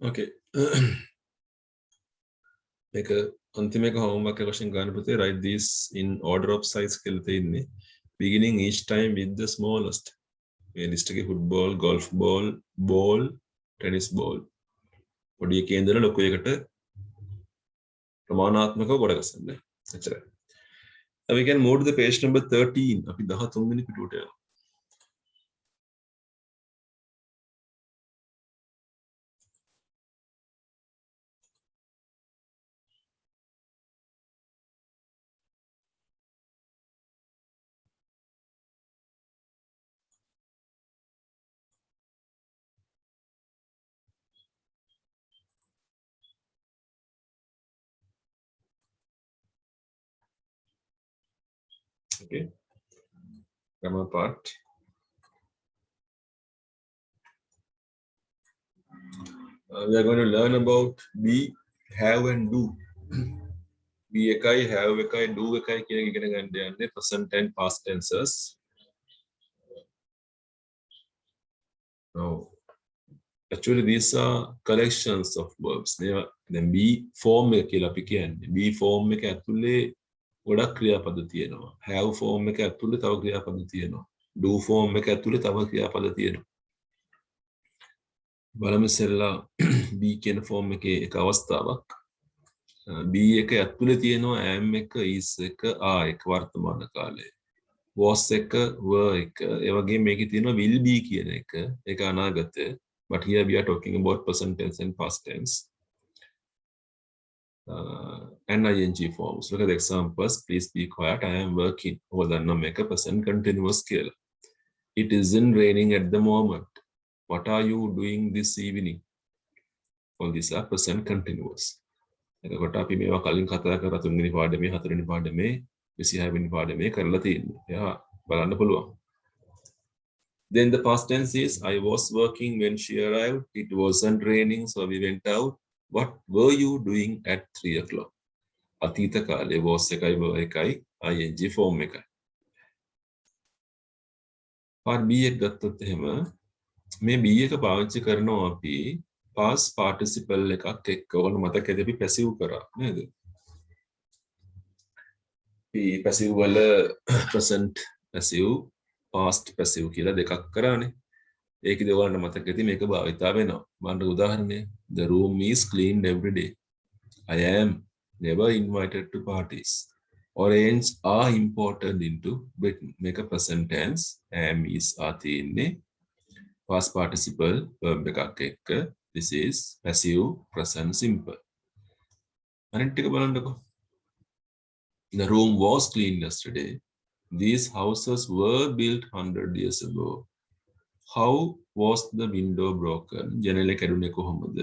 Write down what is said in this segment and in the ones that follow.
Okay. Make a अंतिम एक homework question ගන්න පුතේ. Write these in order of size කියලා තියෙන්නේ. Beginning each time with the smallest. මේ list එකේ football, golf ball, ball, tennis ball. පොඩි එකේ ඉඳලා ලොකු එකට ප්‍රමාණාත්මකව ගොඩ ගසන්න. එච්චරයි. Now we can move to the page number 13. අපි 13 වෙනි පිටුවට යනවා. Okay. Grammar part. We are going to learn about be, have and do. Be එකයි, have එකයි, do එකයි කියන එක ඉගෙන ගන්න යන්නේ present and past tenses. Now, actually these are collections of verbs. Then be form එක කියලා අපි කියන්නේ. Be form එක ඇතුලේ ගොඩක් ක්‍රියාපද තියෙනවා. Have form එක ඇතුලේ තව ක්‍රියාපද තියෙනවා. Do form එක ඇතුලේ තව ක්‍රියාපද තියෙනවා. බලමු ඉස්සෙල්ලා be කියන form එකේ එක අවස්ථාවක්. be එක ඇතුලේ තියෙනවා am එක, is එක, are එක වර්තමාන කාලයේ. was එක, were එක, ඒ වගේ මේකේ තියෙනවා will be කියන එක. ඒක අනාගතය. But here we are talking about present tense and past tense. And ing forms. Look at the examples. Please be quiet. I am working. Odanna make a present continuous scale. It isn't raining at the moment. What are you doing this evening? All these are present continuous. එතකොට අපි මේවා කලින් කතා කරා 3 වෙනි පාඩමේ 4 වෙනි පාඩමේ 26 වෙනි පාඩමේ කරලා තියෙනවා. එයා බලන්න පුළුවන්. Then the past tense is I was working when she arrived. It wasn't raining, so we went out. What were you doing at 3 o'clock? අතීත කාලේ was එකයි were එකයි ing form එකයි. part B එක ගත්තොත් එහෙම මේ B එක පාවිච්චි කරනවා අපි past participle එකක් එක්ක. ඔයාලා මතකද අපි passive කරා නේද? අපි passive වල present passive, past passive කියලා දෙකක් කරානේ. ඒකද ඔයාලට මතකද මේක භාවිතා වෙනවා. මම උදාහරණය the room is cleaned every day. I am never invited to parties. Orange are imported into Britain. Make a present tense. Am is are තියෙන්නේ. Past participle verb එකක් එක්ක. This is passive present simple. අනිත් ටික බලන්නකෝ. The room was cleaned yesterday. These houses were built 100 years ago. How was the window broken? ජනේලේ කැඩුනේ කොහොමද?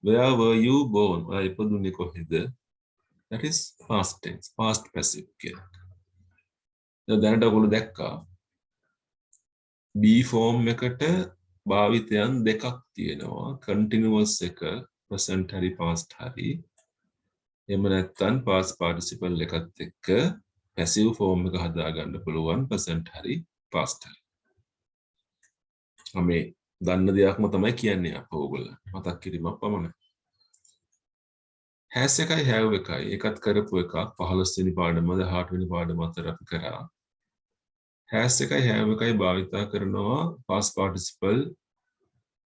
Where were you born? ඔයා ඉපදුනේ කොහෙද? That is past tense, past passive කියලා. දැනට ඔයගොල්ලෝ දැක්කා be form එකට භාවිතයන් දෙකක් තියෙනවා. continuous එක present හරි past හරි. එහෙම නැත්නම් past participle එකත් එක්ක passive form එක හදා ගන්න පුළුවන් present හරි past හරි. අපි දන්න දෙයක්ම තමයි කියන්නේ අප ඕගොල්ලෝ. මතක් කිරීමක් පමණයි. has එකයි have එකයි එකත් කරපු එකක් 15 වෙනි පාඩමද 18 වෙනි පාඩම අතර අපි කරා. has එකයි have එකයි භාවිතා කරනවා past participle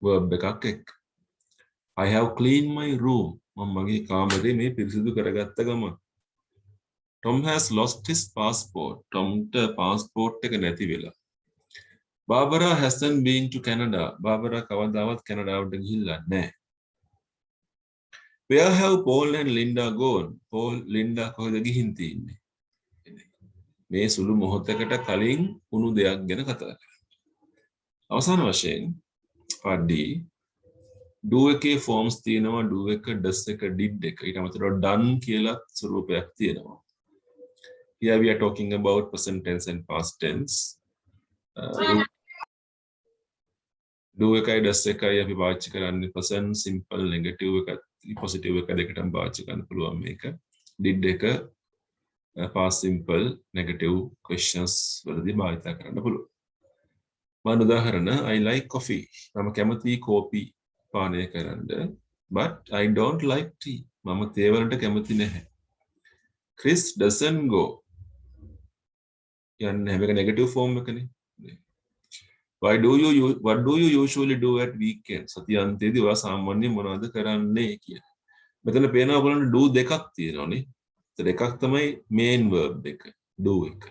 verb එකක් එක්ක. I have cleaned my room. මම මගේ කාමරේ මේ පිරිසිදු කරගත්ත ගමන්. Tom has lost his passport. Tomට passport එක නැති වෙලා. Barbara hasn't been to Canada. Barbara කවදාවත් කැනඩාවට ගිහිල්ලා නැහැ. Where have Paul and Linda gone? Paul, Linda කොහෙද ගිහින් තින්නේ? මේ සුළු මොහොතකට කලින් වුණු දෙයක් ගැන කතා කරා. අවසාන වශයෙන් part D do එකේ forms තියෙනවා do එක does එක did එක ඊට අමතරව done කියලා ස්වරූපයක් තියෙනවා. Here we are talking about present tense and past tense. Do එකයි does එකයි අපි පාවිච්චි කරන්නේ present simple negative එක positive එක දෙකටම පාවිච්චි කරන්න පුළුවන් මේක. Did එක past simple negative questions වලදී භාවිත කරන්න පුළුවන්. මම උදාහරණ I like coffee. මම කැමති කෝපි පානය කරන්න. But I don't like tea. මම තේ වලට කැමති නැහැ. Chris doesn't go. යන්නේ හැම එක නෙගටිව් ෆෝම් එකනේ. What do you usually do at weekends? සතියන්තයේදී ඔයා සාමාන්‍යයෙන් මොනවද කරන්නේ කියලා. මෙතන පේනවා බලන්න do දෙකක් තියෙනවානේ. ඒතර එකක් තමයි main verb එක do එක.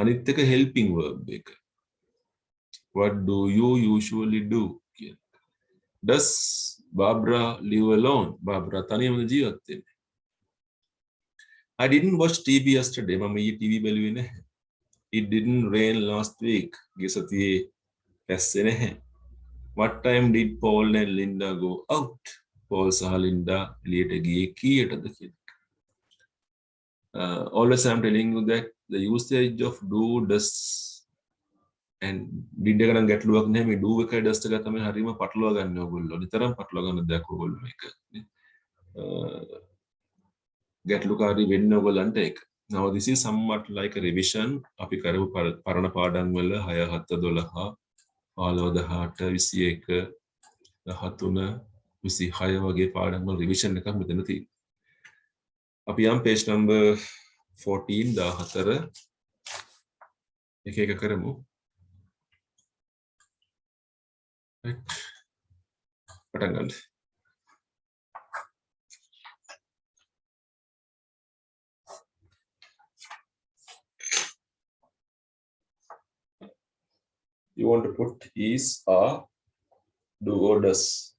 අනිත් එක helping verb එක. What do you usually do? කියලා. Does Barbara live alone? Barbara තනියමද ජීවත් වෙන්නේ? I didn't watch TV yesterday. මම ඊයේ TV බැලුවේ නැහැ. It didn't rain last week. ගිය සතියේ පැස්සේ නැහැ. What time did Paul and Linda go out? Paul සහ Linda එළියට ගියේ කීයටද කියලා. Always I'm telling you that the usage of do, does and did එක නම් ගැටලුවක් නැහැ. මේ do එකයි does එක තමයි හරීම පටලවා ගන්න ඕගොල්ලෝ. නිතරම පටලවා ගන්න දෙයක් ඕගොල්ලෝ මේක. ගැටලුකාරී වෙන්න ඕගොල්ලන්ට ඒක. Now this is somewhat like a revision. අපි කරපු පරණ පාඩම් වල 6 7 12 15 18 21 13 26 වගේ පාඩම් වල රිවිෂන් එකක් මෙතන තියෙනවා. අපි යම් page number 14 14 එක එක කරමු. right. පටන් ගන්න. You want to put is, are, do or does.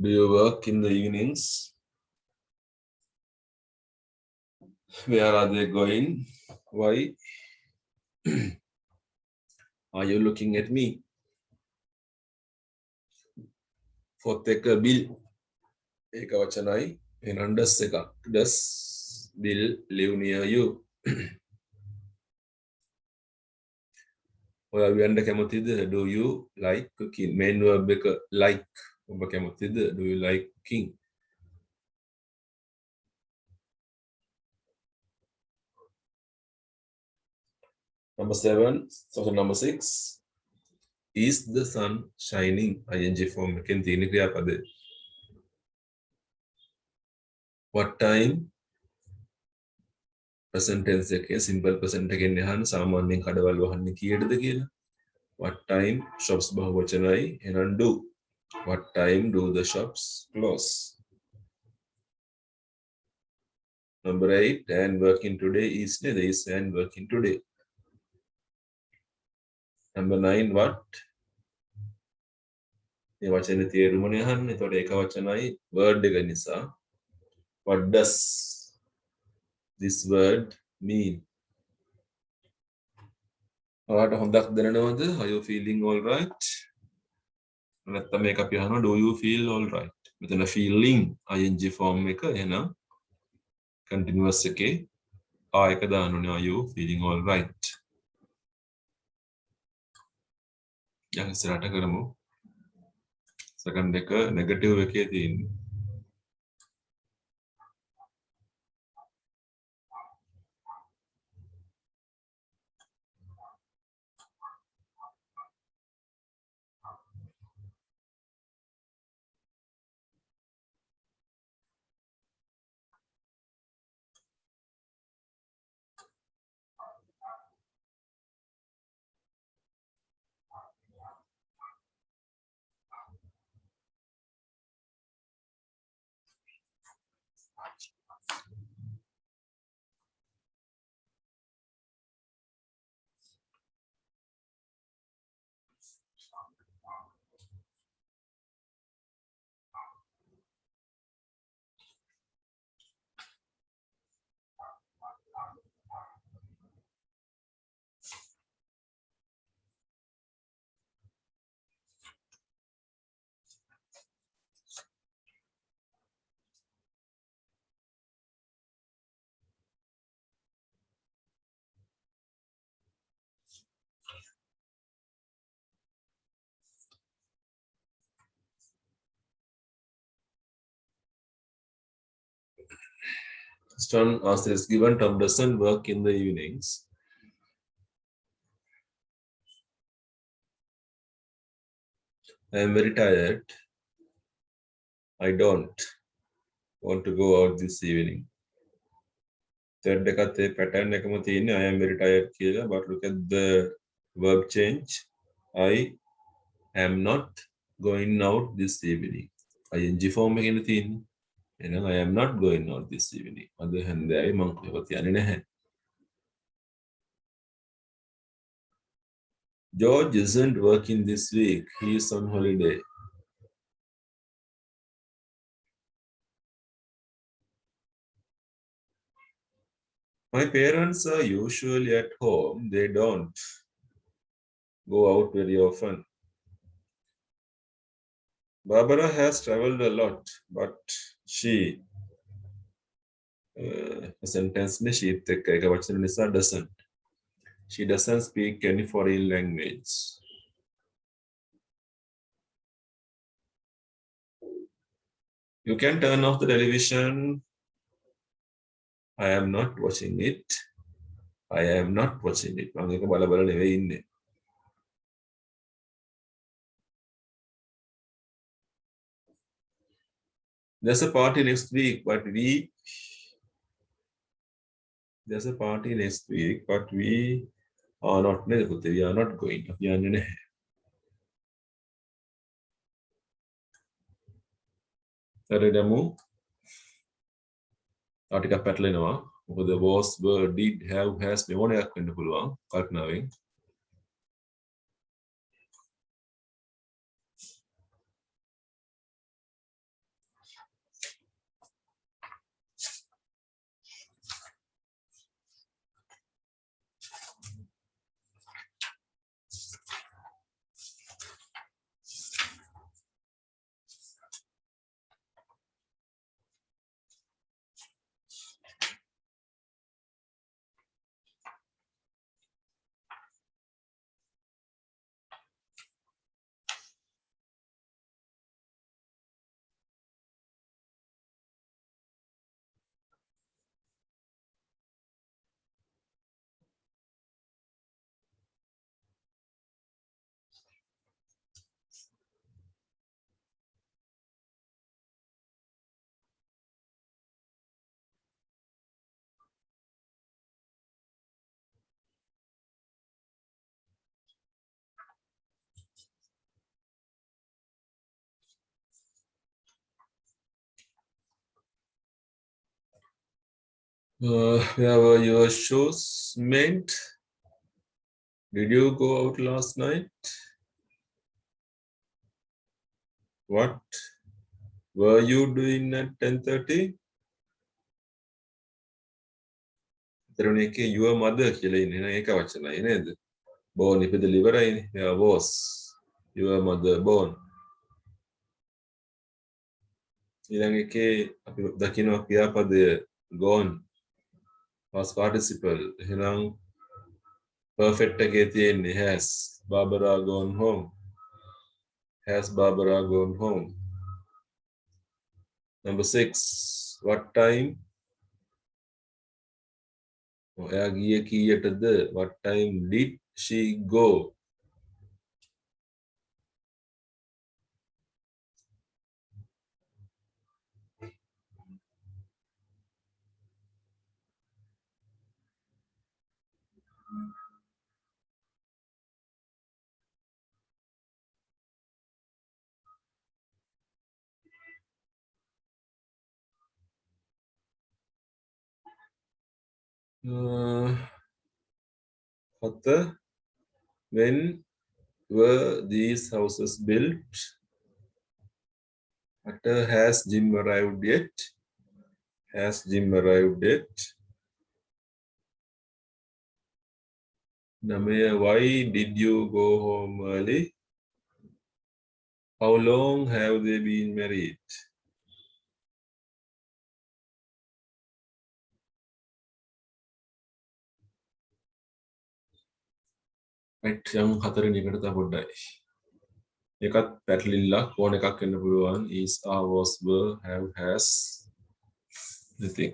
Do you work in the evenings? Where are they going? Why are you looking at me? Fourth එක bill. ඒක වචනයි. එහෙනම් does එක. Does Bill live near you? ඔයා කියන්න කැමතිද? Do you like cooking? Main verb එක like. ඔබ කැමතිද? Do you like cooking? Number 7. So number 6. Is the sun shining? ing form එකෙන් තියෙන ක්‍රියාපදේ. What time? Present tense එකේ simple present එකෙන් යහන සාමාන්‍යයෙන් කඩවල් වහන්නේ කීයටද කියලා. What time shops බහුවචනයි එහෙනම් do. What time do the shops close? Number 8. And working today is nේද? Is and working today. Number 9. What? මේ වචනේ තේරුමනේ අහන්නේ. එතකොට ඒක වචනයි word එක නිසා. What does this word mean? ඔයාලට හොඳක් දැනෙනවද? Are you feeling all right? නැත්නම් මේක අපි අහනවා do you feel all right? මෙතන feeling ing form එක එහෙනම් continuous එකේ ආ එක දාන්න ඕනේ. Are you feeling all right? යන් ඉස්සරහට කරමු. second එක negative එකේ තියෙන්නේ. Stern answer is given. Tom doesn't work in the evenings. I am very tired. I don't want to go out this evening. Third pattern I am very tired කියලා, but look at the verb change. I am not going out this evening. ing form එකකින් තියෙන්නේ. එහෙනම් I am not going out this evening. අද හැන්දෑවේ මම කොහෙවත් යන්නේ නැහැ. George isn't working this week. He is on holiday. My parents are usually at home. They don't go out very often. Barbara has traveled a lot, but she sentence she doesn't. She doesn't speak any foreign language. You can turn off the television. I am not watching it. I am not watching it. There's a party next week, but we are not going. ටිකක් පැටලෙනවා. මොකද was were did have has මෙවොනයක් වෙන්න පුළුවන් කල්පනාවෙන්. Where were your shoes made? Did you go out last night? What were you doing at 10:30? තරුණියගේ your mother කියලා ඉන්නේ නේද? ඒක වචනයි නේද? born ඉපදෙලා ඉවරයිනේ. Where was your mother born? ඊළඟ එකේ අපි දකිනවා ක්‍රියාපදය gone past participle. එහෙනම් perfect එකේ තියෙන්නේ has Barbara gone home. Has Barbara gone home? Number 6. What time? ඔයා ගියේ කීයටද? What time did she go? When were these houses built? Has Jim arrived yet? Has Jim arrived yet? Namaya, why did you go home early? How long have they been married? Right, young හතරෙන් එකට තව පොඩ්ඩයි. එකත් පැටලිල්ලක් ඕන එකක් වෙන්න පුළුවන්. Is, are, was, were, have, has. Nothing.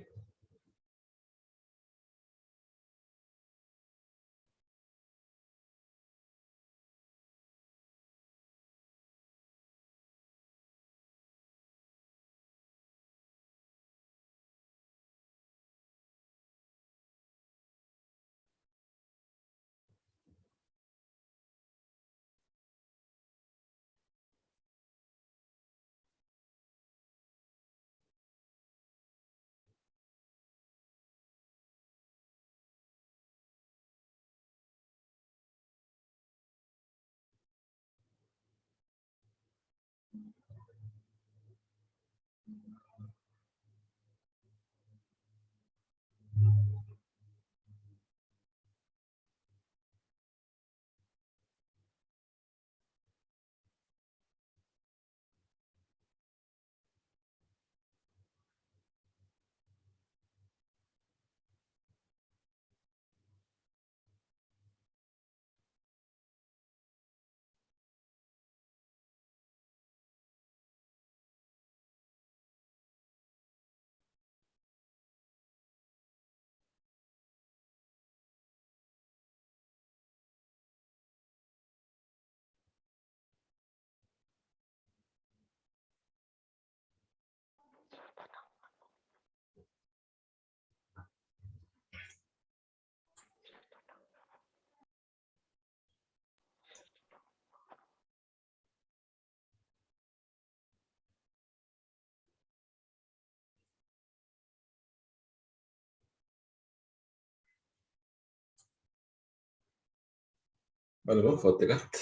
බලමු fourth එකත්.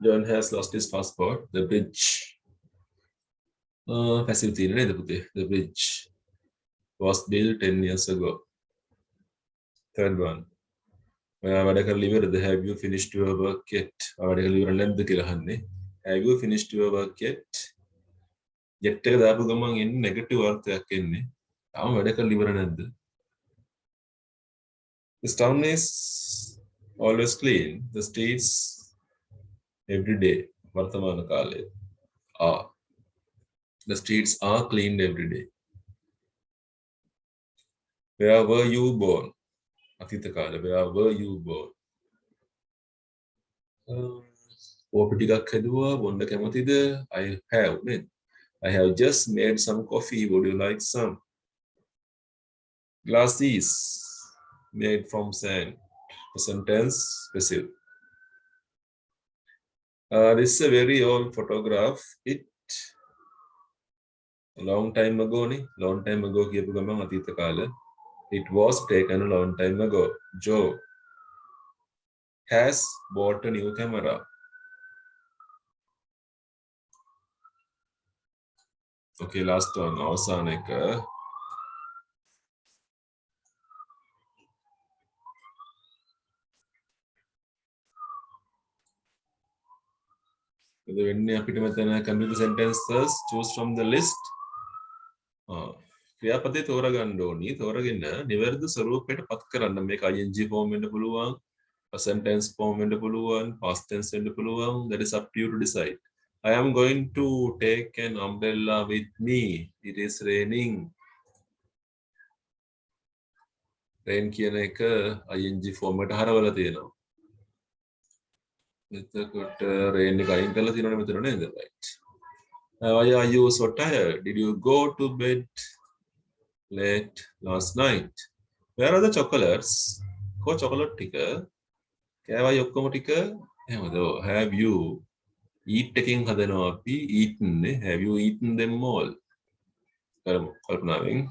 John has lost his passport. The bridge. Passive තියෙන නේද පුතේ? The bridge was built 10 years ago. Third one. ඔයා වැඩ කරලා ඉවරද? Have you finished your work yet? වැඩ කරලා ඉවර නැද්ද කියලා අහන්නේ. Have you finished your work yet? yet එක දාපු ගමන් එන්නේ නෙගටිව් අර්ථයක් එන්නේ. තාම වැඩ කරලා ඉවර නැද්ද? This town is always clean. The streets every day. වර්තමාන කාලය. are. The streets are cleaned every day. Where were you born? අතීත කාලය. Where were you born? කෝපි ටිකක් හැදුවා බොන්න කැමතිද? I have නේද? I have just made some coffee. Would you like some? Glass is made from sand. Present tense, passive. This is a very old photograph. It a long time ago නේ. Long time ago කියපු ගමන් අතීත කාලය. It was taken a long time ago. Joe has bought a new camera. Okay, last one. අවසාන එක. ඉතින් වෙන්නේ අපිට මෙතන complete sentences choose from the list. ක්‍රියාපදේ තෝරගන්න ඕනි. තෝරගෙන නිවැරදි ස්වරූපයට පත් කරන්න. මේක ing form වෙන්න පුළුවන්, present tense form වෙන්න පුළුවන්, past tense වෙන්න පුළුවන්. That is up to you to decide. I am going to take an umbrella with me. It is raining. Rain කියන එක ing form එකට හරවලා තියෙනවා. එතකොට rain එක අයින් කරලා තියෙනවනේ මෙතන නේද? Right. Why are you so tired? Did you go to bed late last night? Where are the chocolates? Ko chocolate ටික? කෑවයි ඔක්කොම ටික? එහෙමද? Have you eat එකෙන් හදනවා අපි eaten නේ. Have you eaten them all? කරමු කල්පනාවෙන්.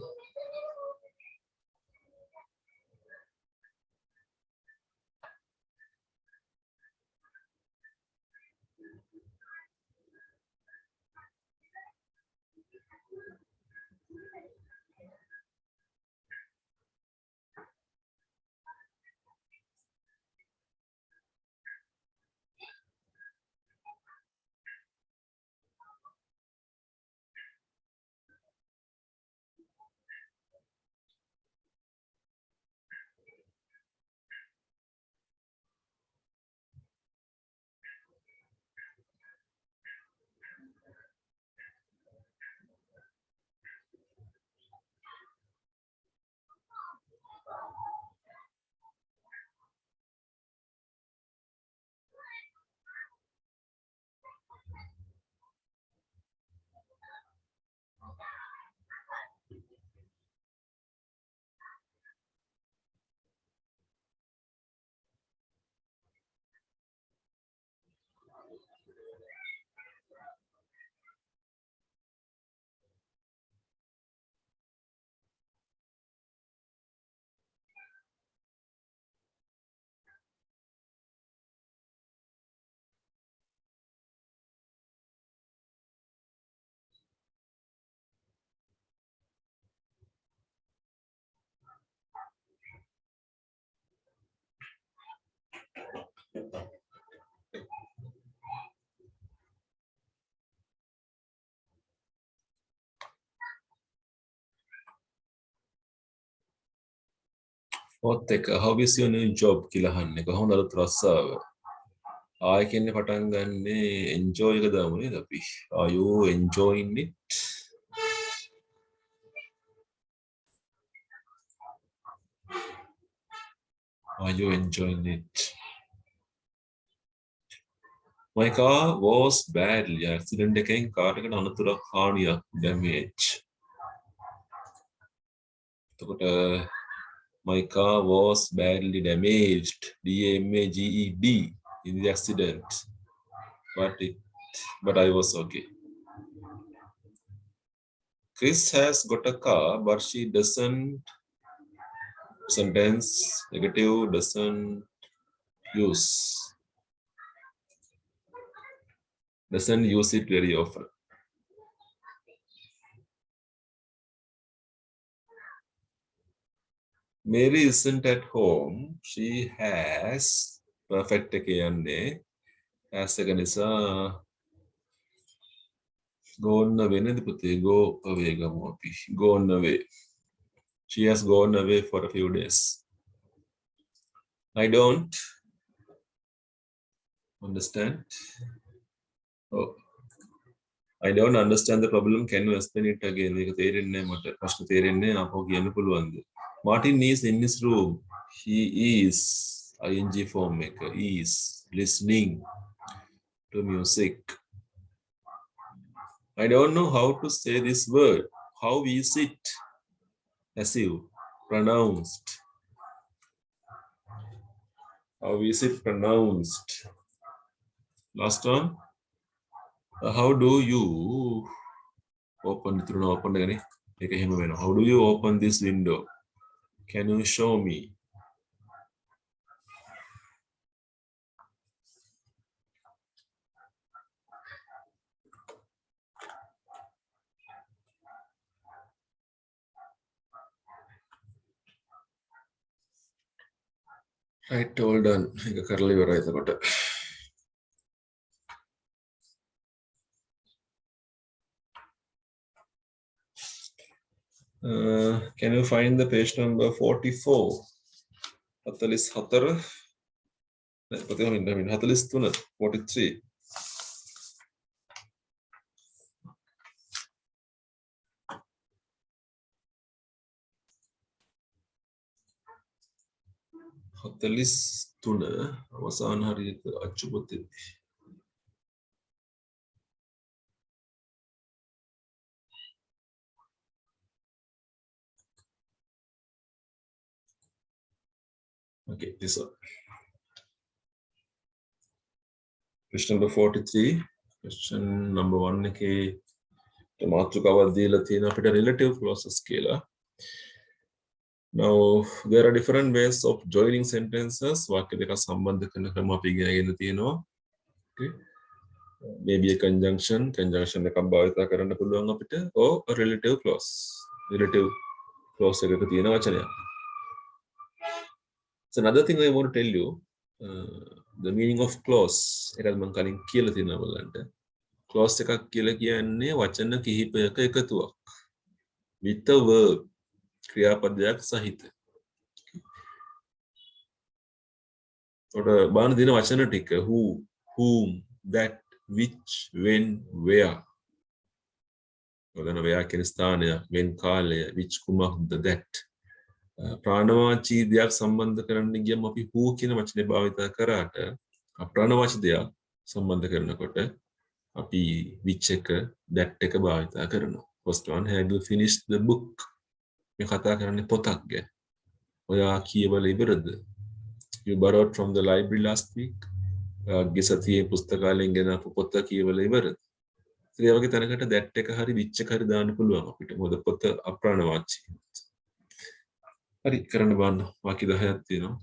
Fourth එක how is your new job කියලා අහන්නේ. කොහොමද අලුත් රස්සාව? ආයෙ කියන්නේ පටන් ගන්නේ enjoy එක දාමු නේද අපි? Are you enjoying it? Are you enjoying it? My car was badly accident එකෙන් කාර් එකට අනතුරක් හානියක් damage. එතකොට my car was badly damaged. D-A-M-A-G-E-D in the accident. But I was okay. Chris has got a car, but she doesn't. Sentence negative doesn't use. doesn't use it very often. Mary isn't at home. She has perfect එක යන්නේ as එක නිසා gone away නේද පුතේ go away ගමු අපි gone away. She has gone away for a few days. I don't understand. Oh, I don't understand the problem. Can you explain it again? මේක තේරෙන්නේ නැහැ මට. ප්‍රශ්න තේරෙන්නේ නැහැ. ආපහු කියන්න පුළුවන්ද? Martin is in his room. He is ing form maker is listening to music. I don't know how to say this word. How is it? Passive. Pronounced. How is it pronounced? Last one. How do you open it through open again? How do you open this window? Can you show me? Right, all done. ඒක කරලා ඉවරයි එතකොට. Can you find the page number 44? 44. 43. 43. හතලිස් තුන අවසාන හරියට අච්චුපොතේ. Okay, this one. Question number 43. Question number 1 එකේ මාතෘකාවක් දීලා තියෙන අපිට relative clauses කියලා. Now there are different ways of joining sentences. වාක්‍ය දෙක සම්බන්ධ කරන ක්‍රම අපි ඉගෙනගෙන තියෙනවා. Okay. Maybe a conjunction එකක් භාවිත කරන්න පුළුවන් අපිට or a relative clause. Relative clause එකක තියෙන වචනයක්. So another thing I want to tell you, the meaning of clause. එකක් මම කලින් කියලා තියෙනවා බලන්න. Clause එකක් කියලා කියන්නේ වචන කිහිපයක එකතුවක්. With a verb. ක්‍රියාපදයක් සහිත. ඔතන බාන දින වචන ටික who, whom, that, which, when, where. ඔතන where කියන ස්ථානය, when කාලය, which කුමක්ද, that. ප්‍රාණවාචී දෙයක් සම්බන්ධ කරන්න ගියම අපි who කියන වචනේ භාවිත කරාට අප්‍රාණවාචී දෙයක් සම්බන්ධ කරනකොට අපි which එක, that එක භාවිත කරනවා. First one, have you finished the book? මේ කතා කරන්නේ පොතක් ගැන. ඔයා කියවල ඉවරද? You borrowed from the library last week. ගිය සතියේ පුස්තකාලයෙන් ගෙනාපු පොත කියවල ඉවරද? ඒ වගේ තැනකට that එක හරි which එක හරි දාන්න පුළුවන් අපිට. මොකද පොත අප්‍රාණවාචී. හරි කරන්න බලන්න. වාක්‍ය 10ක් තියෙනවා.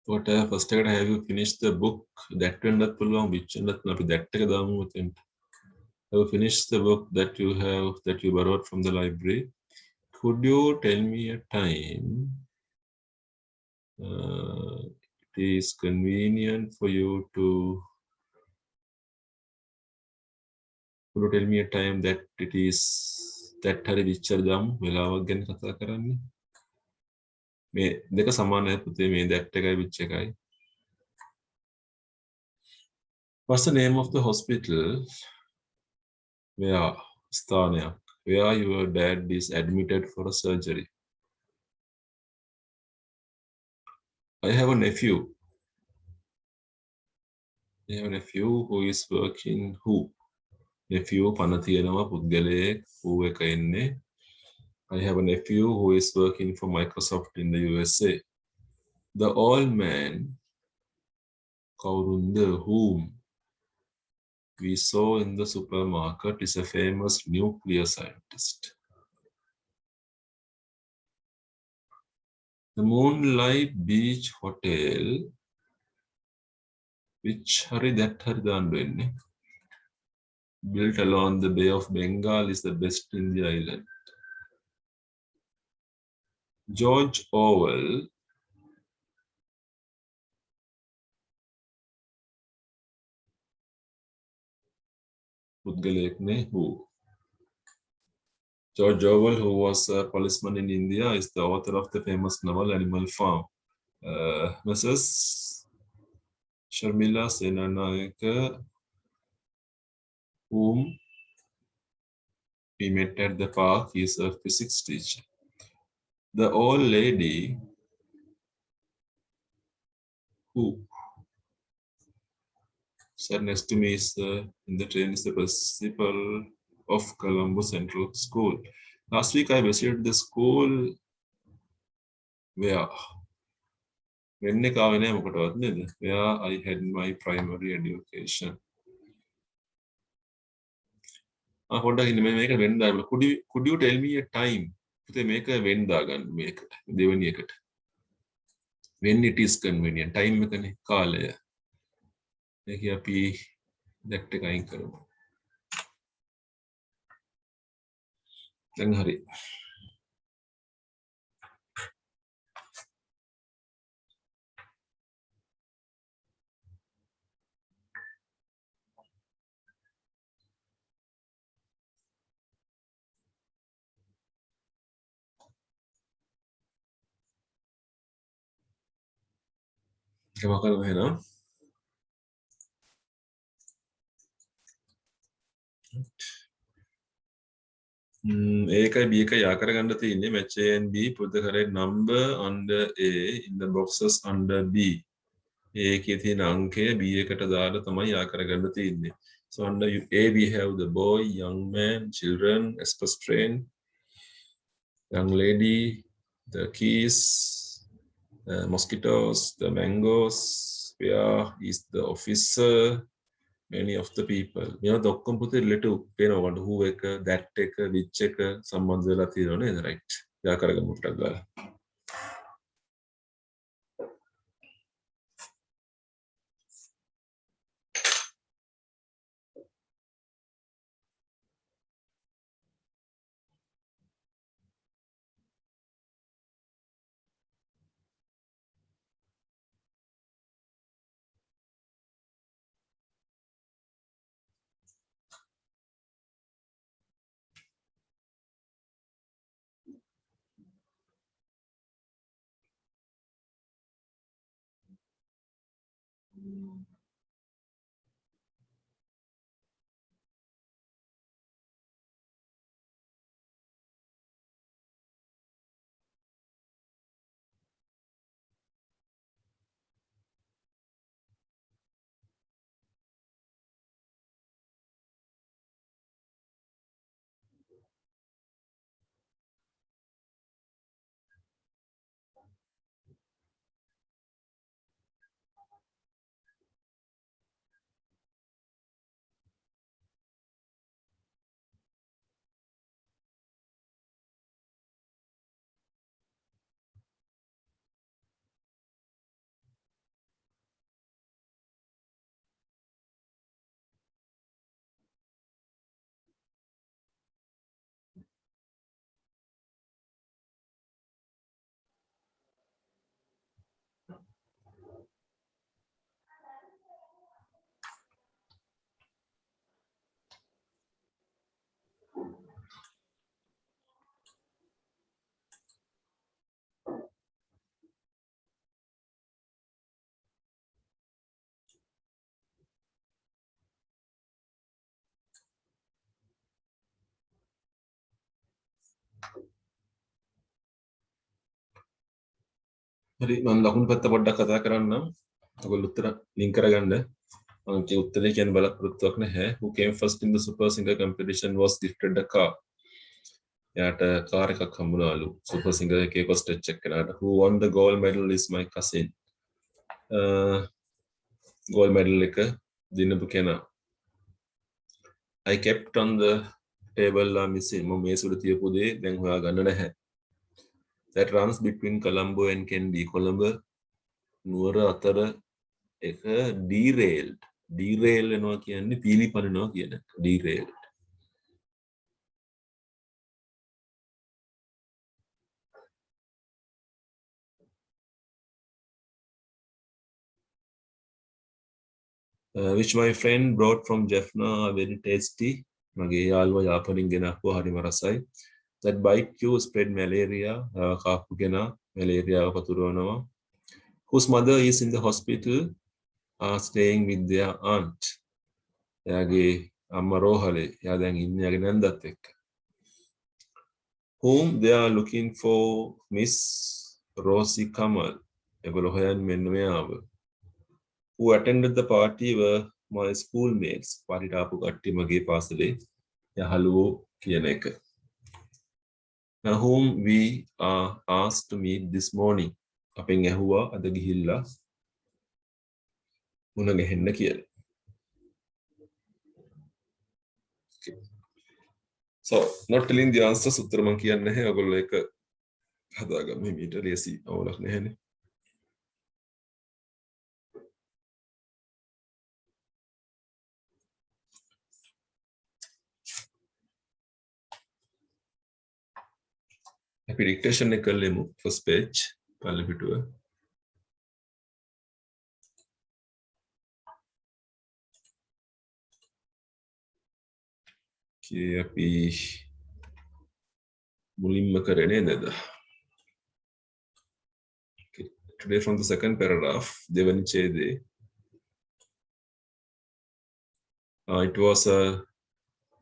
What first have you finished the book? That වෙන්නත් පුළුවන් which වෙන්නත් අපි that එක දාමු මෙතෙන්ට. Have you finished the book that you borrowed from the library? Could you tell me a time it is convenient for you to could you tell me a time that it is that hari විච්චර දාමු වෙලාවක් ගැන කතා කරන්නේ. මේ දෙක සමානයි පුතේ මේ that එකයි which එකයි. What's the name of the hospital where ස්ථානයක් where your dad is admitted for a surgery? I have a nephew. Who is working who? Nephew පණ තියෙනවා පුද්ගලයෙක් who එක එන්නේ. I have a nephew who is working for Microsoft in the USA. The old man කවුරුන්ද whom we saw in the supermarket is a famous nuclear scientist. The Moonlight Beach Hotel which hari that hari දාන්න වෙන්නේ. Built along the Bay of Bengal is the best in the island. George Orwell පුද්ගලයෙක්නේ who? George Orwell, who was a policeman in India, is the author of the famous novel Animal Farm. Mrs. Sharmila Senanayake, whom we met at the park, is a physics teacher. The old lady who sat next to me is in the train is the principal of Colombo Central School. Last week I visited the school where වෙන්නේ කාවේ නෑ මොකටවත් නේද? Where I had my primary education. පොඩ්ඩක් ඉන්න මේක වෙන්න දාන්න. Could you tell me a time? පුතේ මේක වෙන්න දාගන්න මේකට. දෙවෙනි එකට. When it is convenient. Time එකනේ කාලය. මේක අපි that එක අයින් කරමු. දැන් හරි. ඒක කරමු එහෙනම්. ඒකයි B එක යා කරගන්න තියෙන්නේ match A and B put the correct number under A in the boxes under B. ඒකේ තියෙන අංකය B එකට දාලා තමයි යා කරගන්න තියෙන්නේ. So under A we have the boy, young man, children, express train, young lady, the keys, mosquitoes, the mangoes, where is the officer, many of the people. මේවා ඔක්කොම පුතේ relative පේනවා who එක that එක which එක සම්බන්ධ වෙලා තියෙනවා නේද right. යා කරගමු ටිකක් ගාලා. හරි මම ලකුණු පැත්ත පොඩ්ඩක් කතා කරන්නම්. ඔයගොල්ලෝ උත්තර ලින්ක් කරගන්න. මම කිය උත්තරේ කියන්න බලාපොරොත්තුවක් නැහැ. Who came first in the super singer competition was gifted a car. එයාට කාර් එකක් හම්බුනාලු. super singer එකේ first check කරාට. Who won the gold medal is my cousin. gold medal එක දිනපු කෙනා. I kept on the table missing. මම මේසෙට තියපු දේ දැන් හොයාගන්න නැහැ. That runs between Colombo and Kandy. Colombo නුවර අතර එක derailed. derail වෙනවා කියන්නේ පීලිපනිනවා කියන එක. derailed. Which my friend brought from Jaffna are very tasty. මගේ යාළුවා යාපනින් ගෙනාවා හරිම රසයි. That bite you spread malaria. කාපු කෙනා මැලේරියාව පතුරවනවා. Whose mother is in the hospital are staying with their aunt. එයාගේ අම්මා රෝහලේ. එයා දැන් ඉන්නේ එයාගේ නැන්දත් එක්ක. Whom they are looking for Miss Rosie Kamal. ඒගොල්ලෝ හොයන්නේ මෙන්න මෙයාව. Who attended the party were my schoolmates. පාටිට ආපු කට්ටිය මගේ පාසලේ යහළුවෝ කියන එක. Whom we are asked to meet this morning. අපෙන් ඇහුවා අද ගිහිල්ලා මුණ ගැහෙන්න කියලා. Okay. So, not telling the answers උත්තර මම කියන්නේ නැහැ. ඔයගොල්ලෝ ඒක හදාගන්න මීට ලේසි අවුලක් නැහැනේ. අපි dictation එක කරලෙමු first page පළවෙනි පිටුව. අපි මුලින්ම කරේ නේද? Today from the second paragraph, දෙවනි ඡේදයේ it was a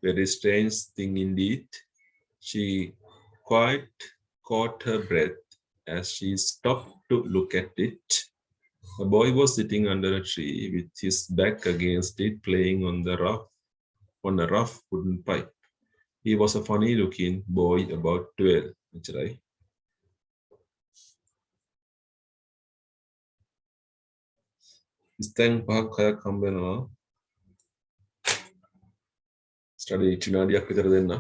very strange thing indeed. She quite caught her breath as she stopped to look at it. A boy was sitting under a tree with his back against it, playing on a rough wooden pipe. He was a funny-looking boy about 12. Right? ස්තැන් පහක් හයක් හම්බ වෙනවා. Study විනාඩියක් විතර දෙන්න.